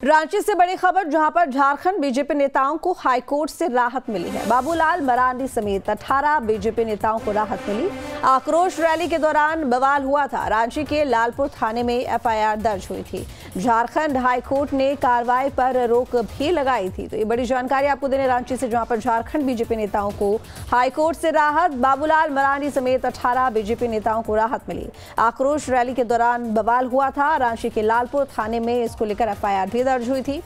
रांची से बड़ी खबर, जहां पर झारखंड बीजेपी नेताओं को हाईकोर्ट से राहत मिली है। बाबूलाल मरांडी समेत 18 बीजेपी नेताओं को राहत मिली। आक्रोश रैली के दौरान बवाल हुआ था। रांची के लालपुर थाने में एफआईआर दर्ज हुई थी। झारखंड हाईकोर्ट ने कार्रवाई पर रोक भी लगाई थी। तो ये बड़ी जानकारी आपको देने रांची से, जहां पर झारखंड बीजेपी नेताओं को हाईकोर्ट से राहत। बाबूलाल मरांडी समेत 18 बीजेपी नेताओं को राहत मिली। आक्रोश रैली के दौरान बवाल हुआ था। रांची के लालपुर थाने में इसको लेकर एफआईआर भी दर्ज हुई थी।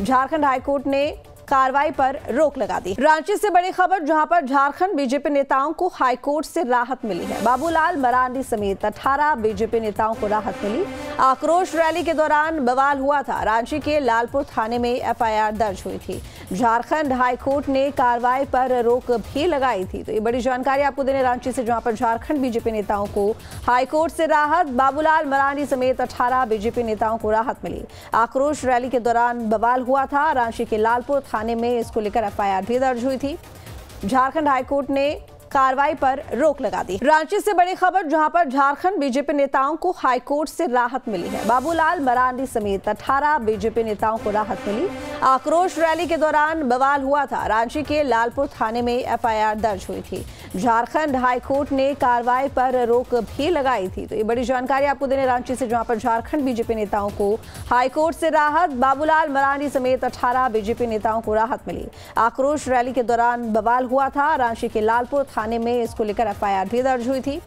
झारखंड हाईकोर्ट ने कार्रवाई पर रोक लगा दी। रांची से बड़ी खबर, जहां पर झारखंड बीजेपी नेताओं को हाईकोर्ट से राहत मिली है। बाबूलाल मरांडी समेत 18 बीजेपी नेताओं को राहत मिली। आक्रोश रैली के दौरान बवाल हुआ था। रांची के लालपुर थाने में एफआईआर दर्ज हुई थी। झारखंड हाईकोर्ट ने कार्रवाई पर रोक भी लगाई थी। तो ये बड़ी जानकारी आपको देने रांची से, जहां पर झारखंड बीजेपी नेताओं को हाईकोर्ट से राहत। बाबूलाल मरांडी समेत 18 बीजेपी नेताओं को राहत मिली। आक्रोश रैली के दौरान बवाल हुआ था। रांची के लालपुर थाने में इसको लेकर एफआईआर भी दर्ज हुई थी। झारखंड हाईकोर्ट ने कार्रवाई पर रोक लगा दी। रांची से बड़ी खबर, जहां पर झारखंड बीजेपी नेताओं को हाईकोर्ट से राहत मिली है। बाबूलाल मरांडी समेत 18 बीजेपी नेताओं को राहत मिली। आक्रोश रैली के दौरान बवाल हुआ था। रांची के लालपुर थाने में एफआईआर दर्ज हुई थी। झारखंड हाईकोर्ट ने कार्रवाई पर रोक भी लगाई थी। तो ये बड़ी जानकारी आपको देने रांची से, जहां पर झारखंड बीजेपी नेताओं को हाईकोर्ट से राहत। बाबूलाल मरांडी समेत 18 बीजेपी नेताओं को राहत मिली। आक्रोश रैली के दौरान बवाल हुआ था। रांची के लालपुर थाने में इसको लेकर एफआईआर भी दर्ज हुई थी।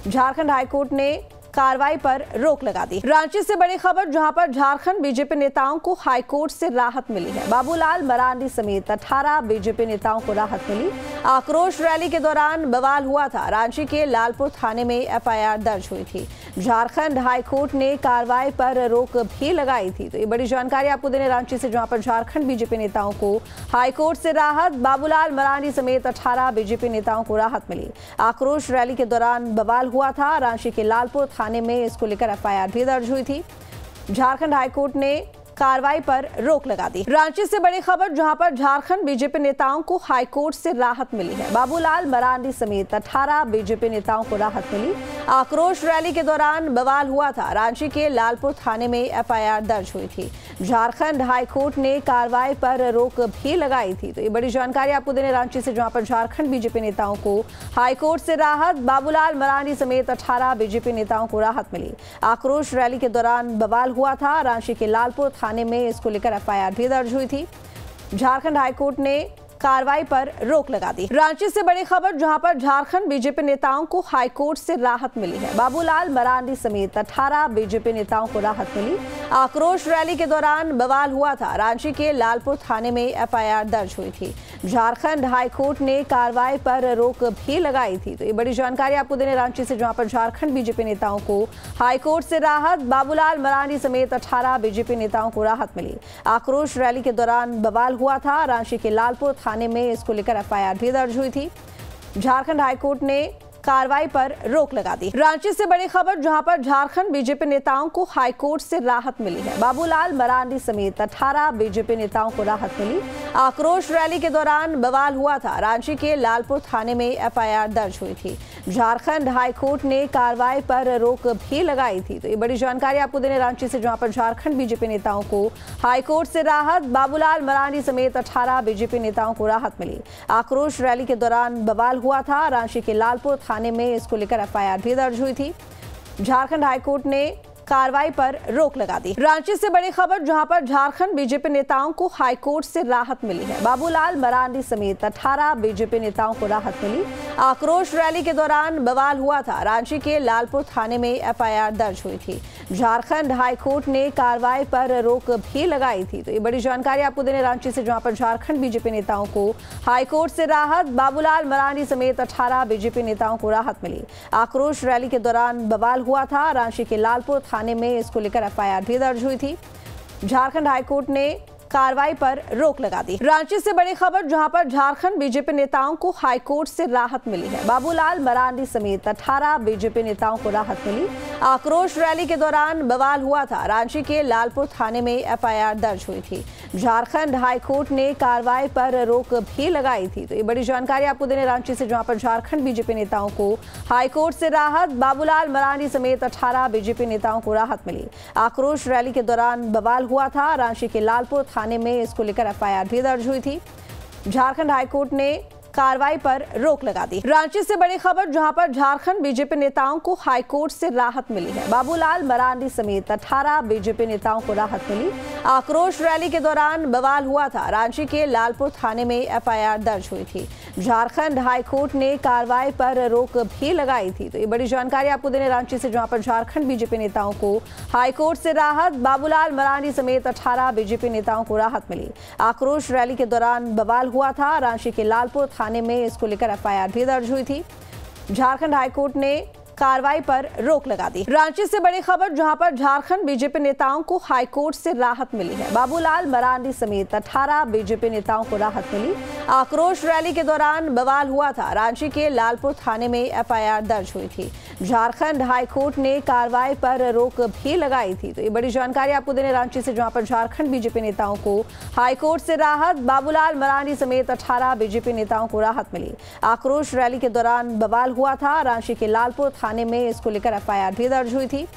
झारखंड हाईकोर्ट ने कार्रवाई पर रोक लगा दी। रांची से बड़ी खबर, जहां पर झारखंड बीजेपी नेताओं को हाईकोर्ट से राहत मिली है। बाबूलाल मरांडी समेत 18 बीजेपी नेताओं को राहत मिली। आक्रोश रैली के दौरान बवाल हुआ था। रांची के लालपुर थाने में एफआईआर दर्ज हुई थी। झारखंड हाईकोर्ट ने कार्रवाई पर रोक भी लगाई थी। तो ये बड़ी जानकारी आपको देने रांची से, जहां पर झारखंड बीजेपी नेताओं को हाईकोर्ट से राहत। बाबूलाल मरांडी समेत 18 बीजेपी नेताओं को राहत मिली। आक्रोश रैली के दौरान बवाल हुआ था। रांची के लालपुर थाने में इसको लेकर एफआईआर भी दर्ज हुई थी। झारखंड हाईकोर्ट ने कार्रवाई पर रोक लगा दी। रांची से बड़ी खबर, जहां पर झारखंड बीजेपी नेताओं को हाईकोर्ट से राहत मिली है। बाबूलाल मरांडी समेत 18 बीजेपी नेताओं को राहत मिली। आक्रोश रैली के दौरान बवाल हुआ था। रांची के लालपुर थाने में एफआईआर दर्ज हुई थी। झारखंड हाईकोर्ट ने कार्रवाई पर रोक भी लगाई थी। तो ये बड़ी जानकारी आपको देने रांची से, जहां पर झारखंड बीजेपी नेताओं को हाईकोर्ट से राहत। बाबूलाल मरांडी समेत 18 बीजेपी नेताओं को राहत मिली। आक्रोश रैली के दौरान बवाल हुआ था। रांची के लालपुर थाने में इसको लेकर एफआईआर भी दर्ज हुई थी। झारखंड हाईकोर्ट ने कार्रवाई पर रोक लगा दी। रांची से बड़ी खबर, जहां पर झारखंड बीजेपी नेताओं को हाईकोर्ट से राहत मिली है। बाबूलाल मरांडी समेत 18 बीजेपी नेताओं को राहत मिली। आक्रोश रैली के दौरान बवाल हुआ था। रांची के लालपुर थाने में एफआईआर दर्ज हुई थी। झारखंड हाईकोर्ट ने कार्रवाई पर रोक भी लगाई थी। तो ये बड़ी जानकारी आपको देने रांची से, जहां पर झारखंड बीजेपी नेताओं को हाईकोर्ट से राहत। बाबूलाल मरांडी समेत 18 बीजेपी नेताओं को राहत मिली। आक्रोश रैली के दौरान बवाल हुआ था। रांची के लालपुर थाने में इसको लेकर एफआईआर भी दर्ज हुई थी। झारखंड हाईकोर्ट ने कार्रवाई पर रोक लगा दी। रांची से बड़ी खबर, जहां पर झारखंड बीजेपी नेताओं को हाईकोर्ट से राहत मिली है। बाबूलाल मरांडी समेत 18 बीजेपी नेताओं को राहत मिली। आक्रोश रैली के दौरान बवाल हुआ था। रांची के लालपुर थाने में एफआईआर दर्ज हुई थी। झारखंड हाईकोर्ट ने कार्रवाई पर रोक भी लगाई थी। तो ये बड़ी जानकारी आपको देने रांची से, जहां पर झारखंड बीजेपी नेताओं को हाईकोर्ट से राहत। बाबूलाल मरांडी समेत 18 बीजेपी नेताओं को राहत मिली। आक्रोश रैली के दौरान बवाल हुआ था। रांची के लालपुर थाने में इसको लेकर एफआईआर भी दर्ज हुई थी। झारखंड हाईकोर्ट ने कार्रवाई पर रोक लगा दी। रांची से बड़ी खबर, जहां पर झारखंड बीजेपी नेताओं को हाईकोर्ट से राहत मिली है। बाबूलाल मरांडी समेत 18 बीजेपी नेताओं को राहत मिली। आक्रोश रैली के दौरान बवाल हुआ था। रांची के लालपुर थाने में एफआईआर दर्ज हुई थी। झारखंड हाईकोर्ट ने कार्रवाई पर रोक भी लगाई थी। तो ये बड़ी जानकारी आपको देने रांची से, जहां पर झारखंड बीजेपी नेताओं को हाईकोर्ट से राहत। बाबूलाल मरांडी समेत 18 बीजेपी नेताओं को राहत मिली। आक्रोश रैली के दौरान बवाल हुआ था। रांची के लालपुर थाने में इसको लेकर एफआईआर भी दर्ज हुई थी। झारखंड हाईकोर्ट ने कार्रवाई पर रोक लगा दी। रांची से बड़ी खबर, जहां पर झारखंड बीजेपी नेताओं को हाईकोर्ट से राहत मिली है। बाबूलाल मरांडी समेत 18 बीजेपी नेताओं को राहत मिली। आक्रोश रैली के दौरान बवाल हुआ था। रांची के लालपुर थाने में एफआईआर दर्ज हुई थी। झारखंड हाईकोर्ट ने कार्रवाई पर रोक भी लगाई थी। तो ये बड़ी जानकारी आपको देने रांची से, जहां पर झारखंड बीजेपी नेताओं को हाईकोर्ट से राहत। बाबूलाल मरांडी समेत 18 बीजेपी नेताओं को राहत मिली। आक्रोश रैली के दौरान बवाल हुआ था। रांची के लालपुर थाने में इसको लेकर एफआईआर भी दर्ज हुई थी। झारखंड हाईकोर्ट ने कार्रवाई पर रोक लगा दी। रांची से बड़ी खबर, जहां पर झारखंड बीजेपी नेताओं को हाईकोर्ट से राहत मिली है। बाबूलाल मरांडी समेत 18 बीजेपी नेताओं को राहत मिली। आक्रोश रैली के दौरान बवाल हुआ था। रांची के लालपुर थाने में एफआईआर दर्ज हुई थी। झारखंड हाईकोर्ट ने कार्रवाई पर रोक भी लगाई थी। तो ये बड़ी जानकारी आपको देने रांची से, जहां पर झारखंड बीजेपी नेताओं को हाईकोर्ट से राहत। बाबूलाल मरांडी समेत 18 बीजेपी नेताओं को राहत मिली। आक्रोश रैली के दौरान बवाल हुआ था। रांची के लालपुर थाने में इसको लेकर एफआईआर भी दर्ज हुई थी। झारखंड हाईकोर्ट ने कार्रवाई पर रोक लगा दी। रांची से बड़ी खबर, जहां पर झारखंड बीजेपी नेताओं को हाईकोर्ट से राहत मिली है। बाबूलाल मरांडी समेत 18 बीजेपी नेताओं को राहत मिली। आक्रोश रैली के दौरान बवाल हुआ था। रांची के लालपुर थाने में एफआईआर दर्ज हुई थी। झारखंड हाईकोर्ट ने कार्रवाई पर रोक भी लगाई थी। तो ये बड़ी जानकारी आपको देने रांची से, जहां पर झारखंड बीजेपी नेताओं को हाईकोर्ट से राहत। बाबूलाल मरांडी समेत 18 बीजेपी नेताओं को राहत मिली। आक्रोश रैली के दौरान बवाल हुआ था। रांची के लालपुर थाने में इसको लेकर एफआईआर भी दर्ज हुई थी।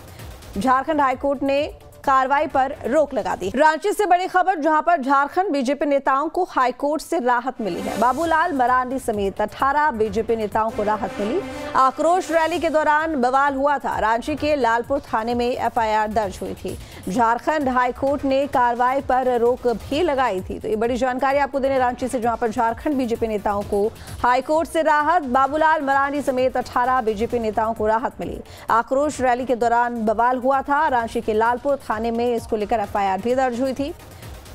झारखंड हाईकोर्ट ने कार्रवाई पर रोक लगा दी। रांची से बड़ी खबर, जहां पर झारखंड बीजेपी नेताओं को हाईकोर्ट से राहत मिली है। बाबूलाल मरांडी समेत 18 बीजेपी नेताओं को राहत मिली। आक्रोश रैली के दौरान बवाल हुआ था। रांची के लालपुर थाने में एफआईआर दर्ज हुई थी। झारखंड हाईकोर्ट ने कार्रवाई पर रोक भी लगाई थी। तो ये बड़ी जानकारी आपको देने रांची से, जहां पर झारखंड बीजेपी नेताओं को हाईकोर्ट से राहत। बाबूलाल मरांडी समेत 18 बीजेपी नेताओं को राहत मिली। आक्रोश रैली के दौरान बवाल हुआ था। रांची के लालपुर थाने में इसको लेकर एफआईआर भी दर्ज हुई थी।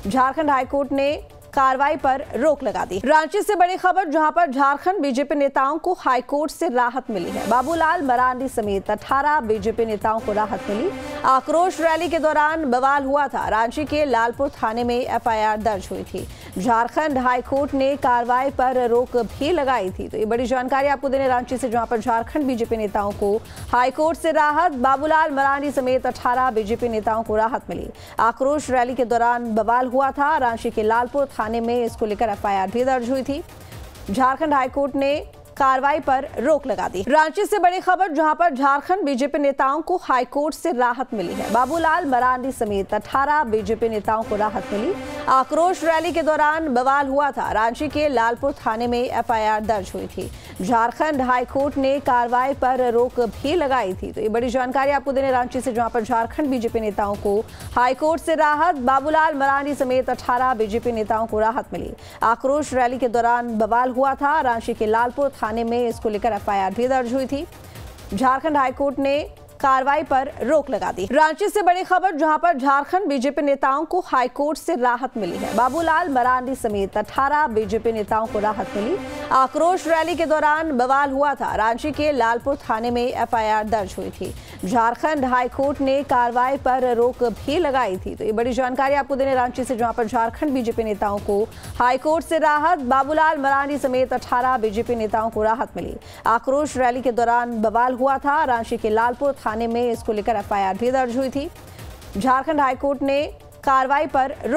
झारखंड हाईकोर्ट ने कार्रवाई पर रोक लगा दी। रांची से बड़ी खबर, जहां पर झारखंड बीजेपी नेताओं को हाईकोर्ट से राहत मिली है। बाबूलाल मरांडी समेत 18 बीजेपी नेताओं को राहत मिली। आक्रोश रैली के दौरान बवाल हुआ था। रांची के लालपुर थाने में एफआईआर दर्ज हुई थी। झारखंड हाईकोर्ट ने कार्रवाई पर रोक भी लगाई थी। तो ये बड़ी जानकारी आपको देने रांची से, जहां पर झारखंड बीजेपी नेताओं को हाईकोर्ट से राहत। बाबूलाल मरांडी समेत 18 बीजेपी नेताओं को राहत मिली। आक्रोश रैली के दौरान बवाल हुआ था। रांची के लालपुर थाने में इसको लेकर एफआईआर भी दर्ज हुई थी। झारखंड हाईकोर्ट ने कार्रवाई पर रोक लगा दी। रांची से बड़ी खबर, जहां पर झारखंड बीजेपी नेताओं को हाईकोर्ट से राहत मिली है। बाबूलाल मरांडी समेत 18 बीजेपी नेताओं को राहत मिली। आक्रोश रैली के दौरान बवाल हुआ था। रांची के लालपुर थाने में एफआईआर दर्ज हुई थी। झारखंड हाईकोर्ट ने कार्रवाई पर रोक भी लगाई थी। तो ये बड़ी जानकारी आपको देने रांची से, जहां पर झारखंड बीजेपी नेताओं को हाईकोर्ट से राहत। बाबूलाल मरांडी समेत 18 बीजेपी नेताओं को राहत मिली। आक्रोश रैली के दौरान बवाल हुआ था। रांची के लालपुर थाने में इसको लेकर एफआईआर भी दर्ज हुई थी। झारखंड हाईकोर्ट ने कार्रवाई पर रोक लगा दी। रांची से बड़ी खबर, जहां पर झारखंड बीजेपी नेताओं को हाईकोर्ट से राहत मिली है। बाबूलाल मरांडी समेत 18 बीजेपी नेताओं को राहत मिली। आक्रोश रैली के दौरान बवाल हुआ था। रांची के लालपुर थाने में एफआईआर दर्ज हुई थी। झारखंड हाईकोर्ट ने कार्रवाई पर रोक भी लगाई थी। तो ये बड़ी जानकारी आपको देने रांची से, जहां पर झारखंड बीजेपी नेताओं को हाईकोर्ट से राहत। बाबूलाल मरांडी समेत 18 बीजेपी नेताओं को राहत मिली। आक्रोश रैली के दौरान बवाल हुआ था। रांची के लालपुर थाने में इसको लेकर एफआईआर भी दर्ज हुई थी। झारखंड हाईकोर्ट ने कार्रवाई पर रोक